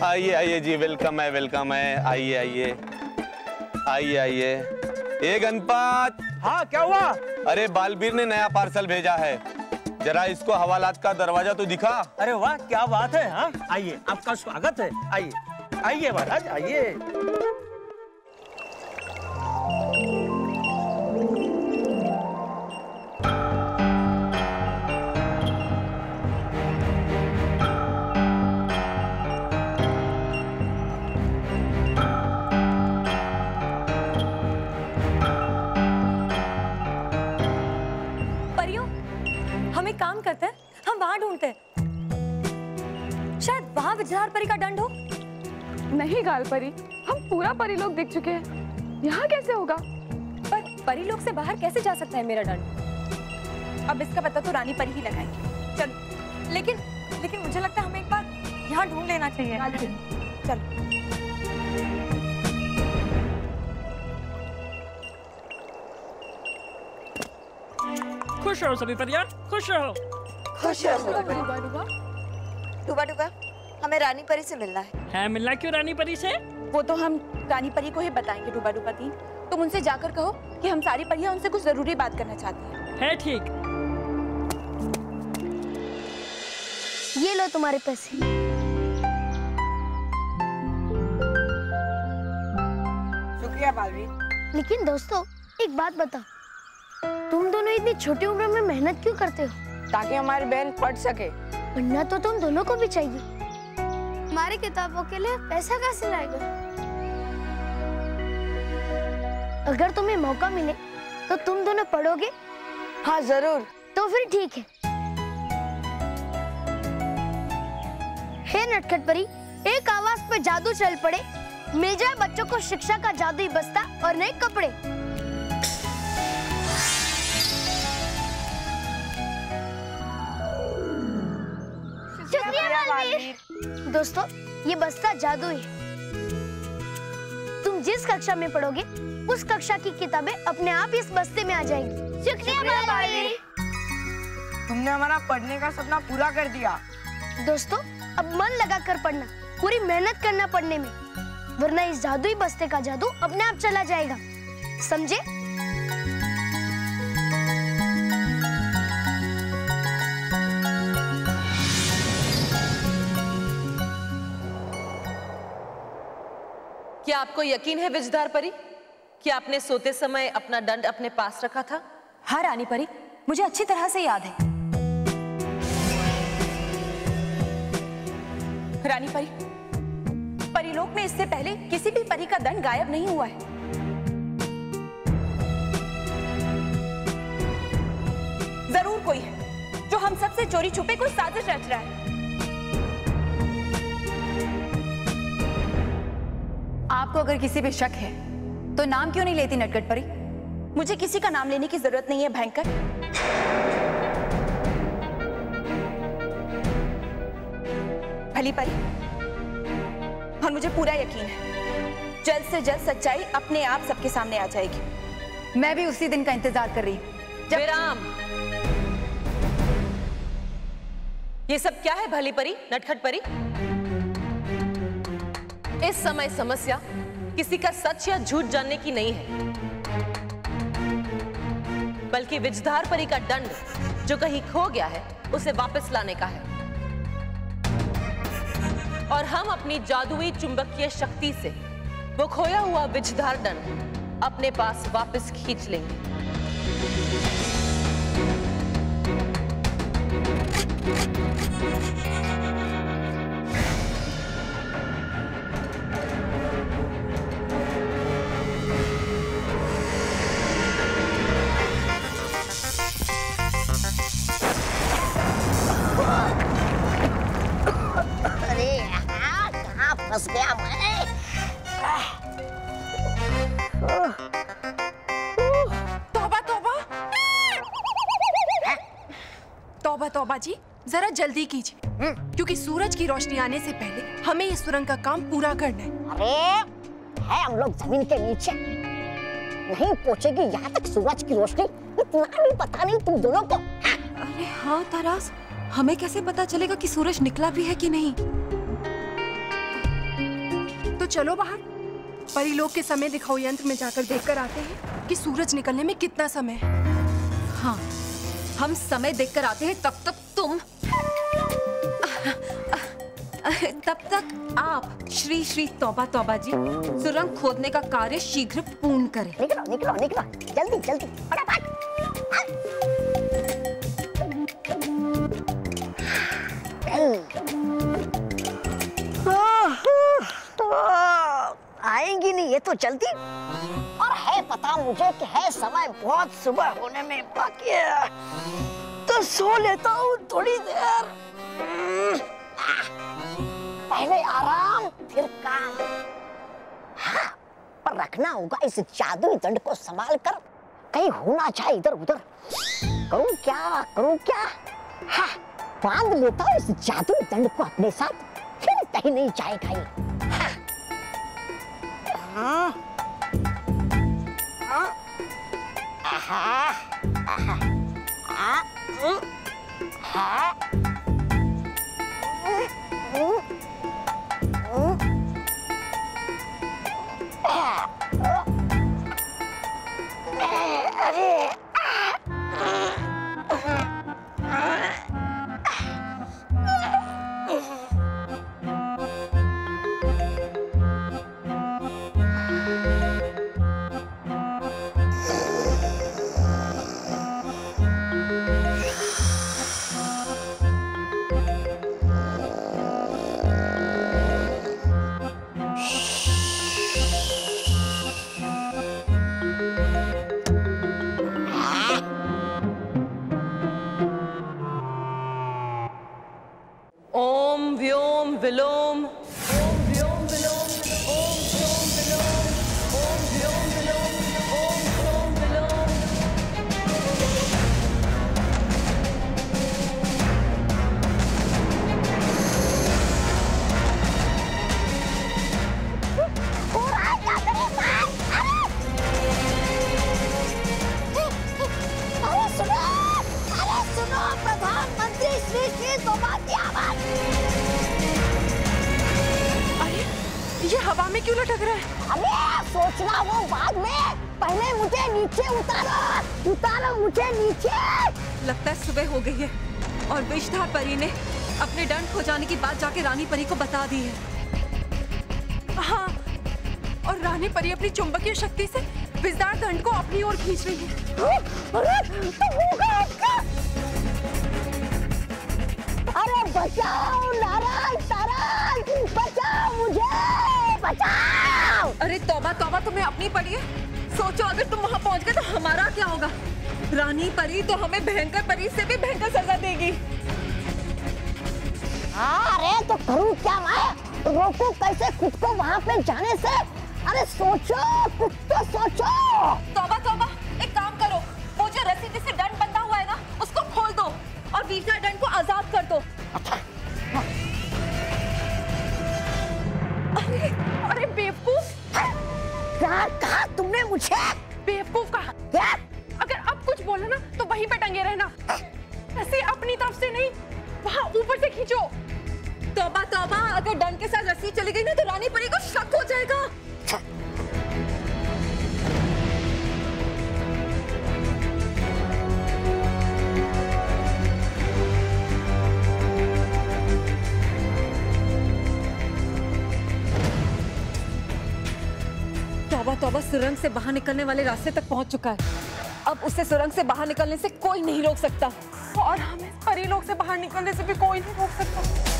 आइए आइए जी, वेलकम है, वेलकम है। आइए आइए आइए आइए। ए गणपत। हाँ, क्या हुआ? अरे बालवीर ने नया पार्सल भेजा है, जरा इसको हवालात का दरवाजा तो दिखा। अरे वाह, क्या बात है। हाँ, आइए, आपका स्वागत है। आइए आइए महाराज, आइए। काम करते हैं, हम वहां ढूंढते हैं, शायद वहां विजधार परी का दंड हो। नहीं गाल परी, हम पूरा परिलोक देख चुके हैं, यहाँ कैसे होगा? पर परिलोक से बाहर कैसे जा सकता है मेरा दंड? अब इसका पता तो रानी परी ही लगाएगी। चल। लेकिन मुझे लगता है हमें एक बार यहाँ ढूंढ लेना चाहिए। चल। खुश रहो सभी परियार, खुश रहो। खुश रहो। डूबा डूबा, हमें रानी परी से मिलना है। मिलना क्यों रानी परी से? वो तो हम रानी परी को ही बताएंगे। डूबा डूबा तीन, तुम उनसे जाकर कहो कि हम सारी परियां उनसे कुछ जरूरी बात करना चाहती हैं। है ठीक। ये लो तुम्हारे पैसे। शुक्रिया बालवीर। लेकिन दोस्तों, एक बात बताओ, तुम दोनों इतनी छोटी उम्र में मेहनत क्यों करते हो? ताकि हमारी बहन पढ़ सके। पढ़ना तो तुम दोनों को भी चाहिए। हमारी किताबों के लिए पैसा कहाँ से लाएगा? अगर तुम्हें मौका मिले तो तुम दोनों पढ़ोगे? हाँ जरूर। तो फिर ठीक है। हे नटखट परी, एक आवाज पे जादू चल पड़े, मिल जाए बच्चों को शिक्षा का जादुई बस्ता और नए कपड़े। दोस्तों, ये बस्ता जादू है। तुम जिस कक्षा में पढ़ोगे, उस कक्षा की किताबें अपने आप इस बस्ते में आ जाएंगी। शुक्रिया बालवीर। तुमने हमारा पढ़ने का सपना पूरा कर दिया। दोस्तों, अब मन लगाकर पढ़ना, पूरी मेहनत करना पढ़ने में, वरना इस जादुई बस्ते का जादू अपने आप चला जाएगा। समझे? क्या आपको यकीन है विजधार परी कि आपने सोते समय अपना दंड अपने पास रखा था? हाँ रानी परी, मुझे अच्छी तरह से याद है। रानी परी, परिलोक में इससे पहले किसी भी परी का दंड गायब नहीं हुआ है। जरूर कोई है जो हम सबसे चोरी छुपे कोई साजिश रच रहा है। आपको अगर किसी पे शक है तो नाम क्यों नहीं लेती नटखट परी? मुझे किसी का नाम लेने की जरूरत नहीं है भयंकर। भली परी, और मुझे पूरा यकीन है जल्द से जल्द सच्चाई अपने आप सबके सामने आ जाएगी। मैं भी उसी दिन का इंतजार कर रही हूँ। विराम। ये सब क्या है भली परी, नटखट परी? इस समय समस्या किसी का सच या झूठ जानने की नहीं है, बल्कि विजधार परी का दंड जो कहीं खो गया है उसे वापस लाने का है। और हम अपनी जादुई चुंबकीय शक्ति से वो खोया हुआ विजधार दंड अपने पास वापस खींच लेंगे। फंस गया मैं। तौबा तौबा, तौबा तौबा जी, जरा जल्दी कीजिए, क्योंकि सूरज की रोशनी आने से पहले हमें इस सुरंग का काम पूरा करना है। अरे है हम लोग जमीन के नीचे, नहीं पहुंचेगी यहाँ तक सूरज की रोशनी, इतना भी पता नहीं तुम दोनों को। अरे हाँ तारास, हमें कैसे पता चलेगा कि सूरज निकला भी है कि नहीं? चलो बाहर, परीलोक के समय दिखाओ यंत्र में जाकर देखकर आते हैं कि सूरज निकलने में कितना समय है। हाँ, हम समय देखकर आते हैं, तब तक तुम तब तक आप श्री श्री तौबा तौबा जी सुरंग खोदने का कार्य शीघ्र पूर्ण करें। निकलो निकलो निकलो, जल्दी जल्दी फटाफट। आएंगी नहीं ये तो जल्दी, और है पता मुझे कि है समय बहुत सुबह होने में बाकी है, तो सो लेता हूँ थोड़ी देर। पहले आराम फिर काम। हाँ, पर रखना होगा इस जादुई दंड को संभाल कर, कहीं होना चाहे इधर उधर। करूं क्या? हाँ, बांध लेता हूँ इस जादुई दंड को अपने साथ, फिर कहीं नहीं जाएगा ये। हाँ। हाँ। हाँ। हाँ। हाँ। हाँ। विलोम, ओम व्योम विलोम, ओम व्योम विलोम, ओम व्योम विलोम, ओम व्योम विलोम। अरे सुनो प्रधानमंत्री श्री तौबा की आवाज। ये हवा में क्यों लटक रहा है? अबे सोचना वो बाद में, पहले मुझे नीचे उतारो मुझे नीचे। लगता है सुबह हो गई है और विषधार परी ने अपने दंड खो जाने की बात जाके रानी परी को बता दी है। हाँ, और रानी परी अपनी चुंबकीय शक्ति से विषधार दंड को अपनी ओर खींच रही है। अरे बचाओ नारायण तारायण, बचाओ मुझे, बचाओ। अरे तौबा तौबा, तुम्हें अपनी पड़ी है? सोचो अगर तुम वहाँ पहुँच गए तो हमारा क्या होगा? रानी परी तो हमें भयंकर परी से भी भयंकर सजा देगी। अरे तो करूं क्या मैं? रोकूं कैसे खुद को वहाँ पे जाने से? अरे सोचो, कुछ तो सोचो। तौबा तौबा, एक काम करो, वो जो रस्सी जिससे दंड बंधा हुआ है ना, उसको खोल दो और विषधार दंड को आजाद कर दो। अरे बेवकूफ, क्या कहा तुमने मुझे? बेवकूफ कहा। क्या? अगर अब कुछ बोला ना तो वहीं पे टंगे रहना, ऐसे अपनी तरफ से नहीं, वहाँ ऊपर से खींचो। तौबा तौबा, अगर दंड के साथ रस्सी चली गई ना तो रानी परी को शक हो जाएगा। तौबा तौबा सुरंग से बाहर निकलने वाले रास्ते तक पहुंच चुका है। अब उसे सुरंग से बाहर निकलने से कोई नहीं रोक सकता, और हमें परीलोक से बाहर निकलने से भी कोई नहीं रोक सकता।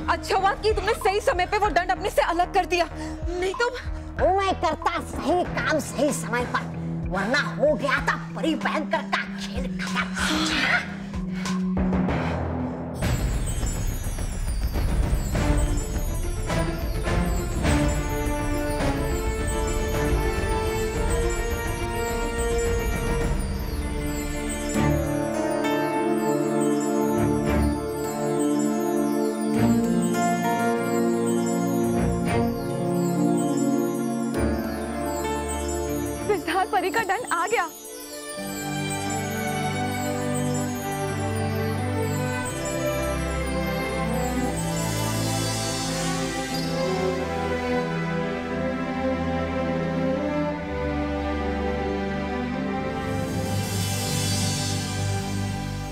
अच्छा हुआ कि तुमने सही समय पे वो दंड अपने से अलग कर दिया, नहीं तो मैं करता सही काम सही समय पर, वरना हो गया था परी भयंकर का खेल खत्म।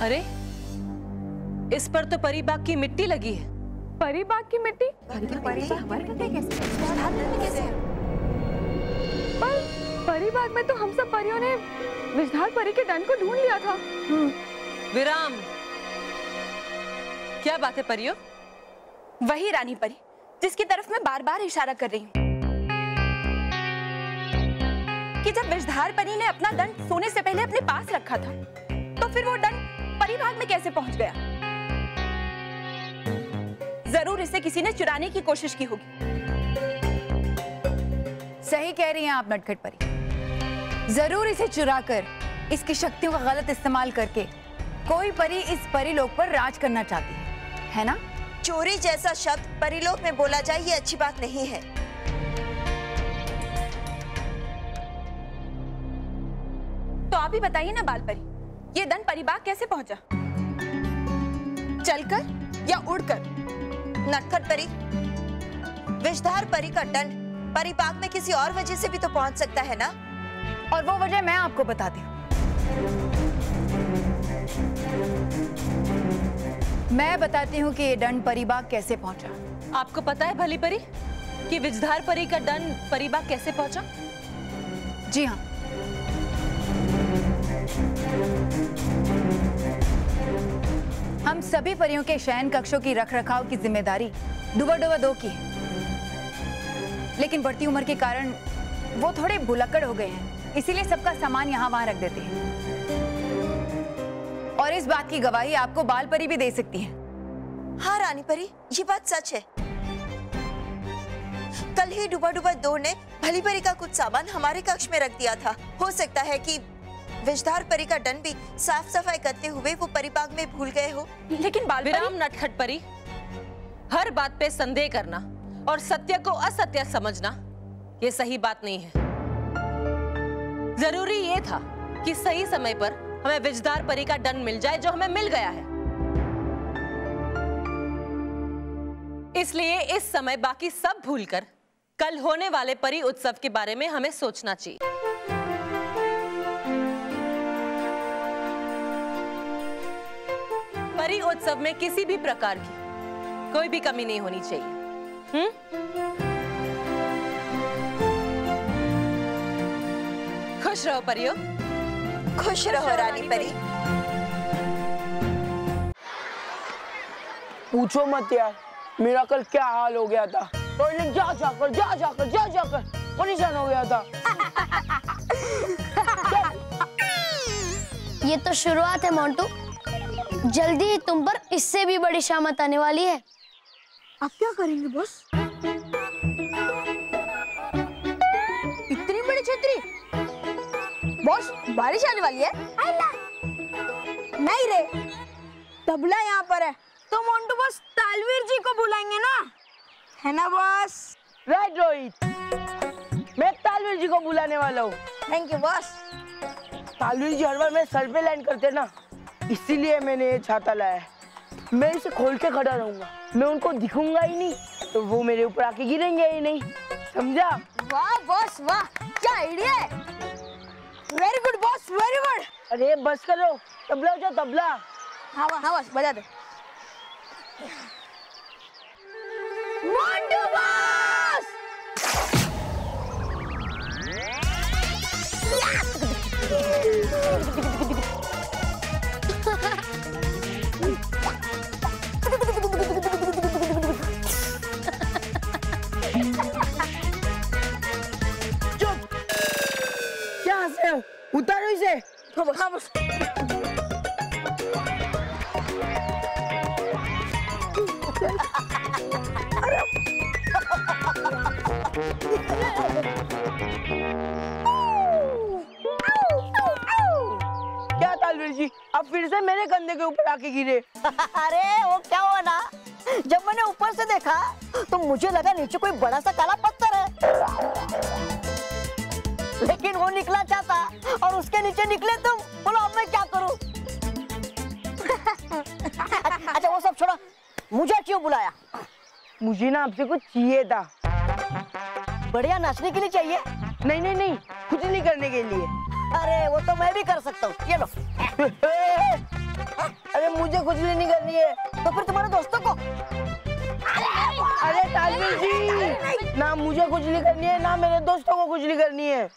अरे इस पर तो परी बाग की मिट्टी लगी है। परी बाग की मिट्टी? पर परी बाग में तो हम सब परियों ने विषधार परी के दंड को ढूंढ लिया था। विराम, क्या बात है परियों? वही रानी परी जिसकी तरफ मैं बार बार इशारा कर रही हूँ कि जब विषधार परी ने अपना दंड सोने से पहले अपने पास रखा था, तो फिर वो दंड परी बाग में कैसे पहुंच गया? जरूर इसे किसी ने चुराने की कोशिश की होगी। सही कह रही हैं आप नटखट परी। जरूर इसे चुराकर इसकी शक्तियों का गलत इस्तेमाल करके कोई परी इस परीलोक पर राज करना चाहती है ना? चोरी जैसा शब्द परीलोक में बोला जाए ये अच्छी बात नहीं है। तो आप ही बताइए ना बाल परी, ये दंड परीबाग कैसे पहुंचा? चलकर या उड़कर? नटखट परी, विषधार परी का दंड परीबाग में किसी और वजह से भी तो पहुंच सकता है ना? और वो वजह मैं आपको बताती हूँ। मैं बताती हूँ कि ये दंड परीबाग कैसे पहुंचा। आपको पता है भली परी कि विषधार परी का दंड परीबाग कैसे पहुंचा? जी हाँ, हम सभी परियों के शयन कक्षों की रखरखाव की जिम्मेदारी डुबा दो की है, लेकिन बढ़ती उम्र के कारण वो थोड़े भुलक्कड़ हो गए हैं, इसीलिए सबका सामान यहाँ वहां रख देते हैं। और इस बात की गवाही आपको बाल परी भी दे सकती है। हाँ रानी परी, ये बात सच है। कल ही डुबा दो ने भली परी का कुछ सामान हमारे कक्ष में रख दिया था। हो सकता है कि विषधार परी का दंड भी साफ सफाई करते हुए वो परीबाग में भूल गए हो। लेकिन बाल विराम नटखट परी, हर बात पे संदेह करना और सत्य को असत्य समझना ये सही बात नहीं है। जरूरी ये था कि सही समय पर हमें विषधार परी का दंड मिल जाए, जो हमें मिल गया है। इसलिए इस समय बाकी सब भूलकर कल होने वाले परी उत्सव के बारे में हमें सोचना चाहिए। परी उत्सव में किसी भी प्रकार की कोई भी कमी नहीं होनी चाहिए। खुश रहो परियों। खुश रहो रानी परी। पूछो मत यार, मेरा कल क्या हाल हो गया था। टॉयलेट जा जाकर परेशान हो गया था। ये तो शुरुआत है मोंटू, जल्दी ही तुम पर इससे भी बड़ी शामत आने वाली है। आप क्या करेंगे बॉस? इतनी बड़ी छतरी? बॉस बारिश आने वाली है। नहीं रे, तबला यहाँ पर है तो मोंटू बॉस तालवीर जी को बुलाएंगे ना, है ना बॉस? राइट रोहित, मैं तालवीर जी को बुलाने वाला हूँ। Thank you boss. Talveer ji हर बार मेरे सर पे लैंड करते ना, इसीलिए मैंने ये छाता लाया है। मैं इसे खोल के खड़ा रहूंगा, मैं उनको दिखूंगा ही नहीं तो वो मेरे ऊपर आके गिरेंगे ही नहीं, समझा? वाह बॉस वाह, क्या आइडिया है। Very good boss, very good. अरे बस करो, तबला बजाओ तबला। हाँ बॉस बजा दे। मोंटू बॉस! चुप! क्या हंस रहे हो? उतारो इसे। हाँ बस। क्या तालवीर जी, अब फिर से मेरे कंधे के ऊपर आके गिरे? अरे वो क्या हुआ ना, जब मैंने ऊपर से देखा तो मुझे लगा नीचे कोई बड़ा सा काला पत्थर है, लेकिन वो निकला चाहता और उसके नीचे निकले तुम। बोलो अब मैं क्या करूं? अच्छा वो सब छोड़ो, मुझे क्यों बुलाया? मुझे ना आपसे कुछ चाहिए था। बढ़िया नाचने के लिए चाहिए? नहीं, कुछ नहीं करने के लिए। अरे वो तो मैं भी कर सकता हूँ, ये लो। खुजली नहीं करनी है तो फिर तुम्हारे दोस्तों को। अरे तालवीर जी, ना मुझे खुजली करनी है ना मेरे दोस्तों को खुजली करनी है।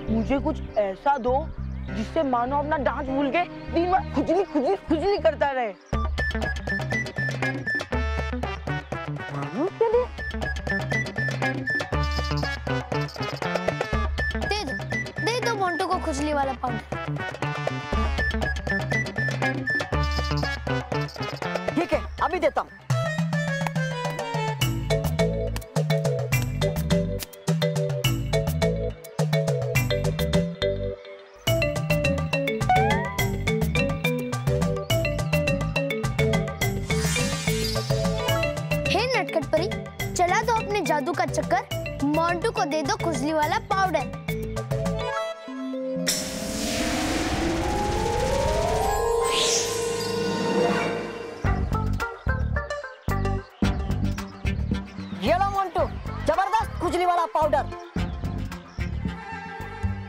मुझे कुछ ऐसा दो जिससे मानो अपना डांस भूल के दिन भर खुजली खुजली खुजली करता रहे। मानो के लिए दे दो मोंटू को खुजली वाला पाउडर। ठीक है, अभी देता हूँ। चला दो अपने जादू का चक्कर, मोंटू को दे दो खुजली वाला पाउडर। ये लो मोंटू, जबरदस्त खुजली वाला पाउडर।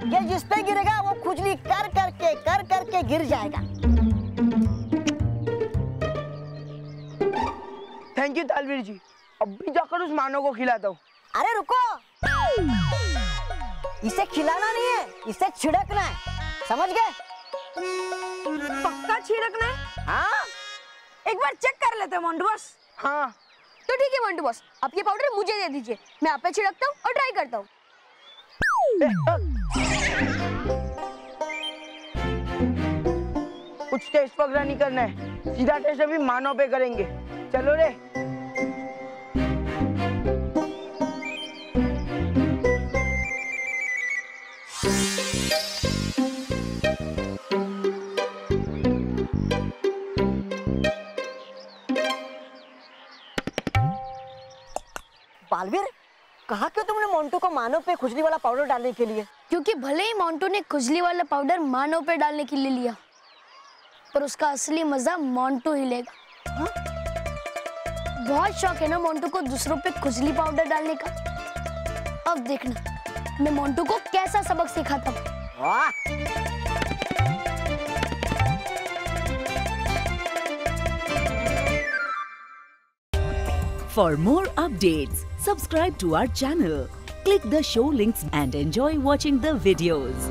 ये जिस पे गिरेगा वो खुजली कर करके गिर जाएगा। थैंक यू तालवीर जी, अभी जाकर उस मानो को खिलाता हूँ। अरे रुको, इसे खिलाना नहीं है, इसे छिड़कना है, समझ गए? पक्का छिड़कना है? हाँ, एक बार चेक कर लेते हैं मोंटू बॉस। हाँ तो ठीक है मोंटू बॉस, आप ये पाउडर मुझे दे दीजिए, मैं आप पे छिड़कता हूँ और ट्राई करता हूँ। कुछ टेस्ट वगैरह नहीं करना है, सीधा टेस्ट अभी मानो पे करेंगे। चलो रे। बालवीर, कहा क्यों तुमने मोंटू को मानो पे खुजली वाला पाउडर डालने के लिए? क्योंकि भले ही मोंटू ने खुजली वाला पाउडर मानो पे डालने के लिए लिया, पर उसका असली मजा मोंटू ही लेगा। हाँ? बहुत शौक है ना मोंटू को दूसरों पे खुजली पाउडर डालने का। अब देखना मैं मोंटू को कैसा सबक सिखाता हूँ। For more updates, subscribe to our channel, click the show links and enjoy watching the videos.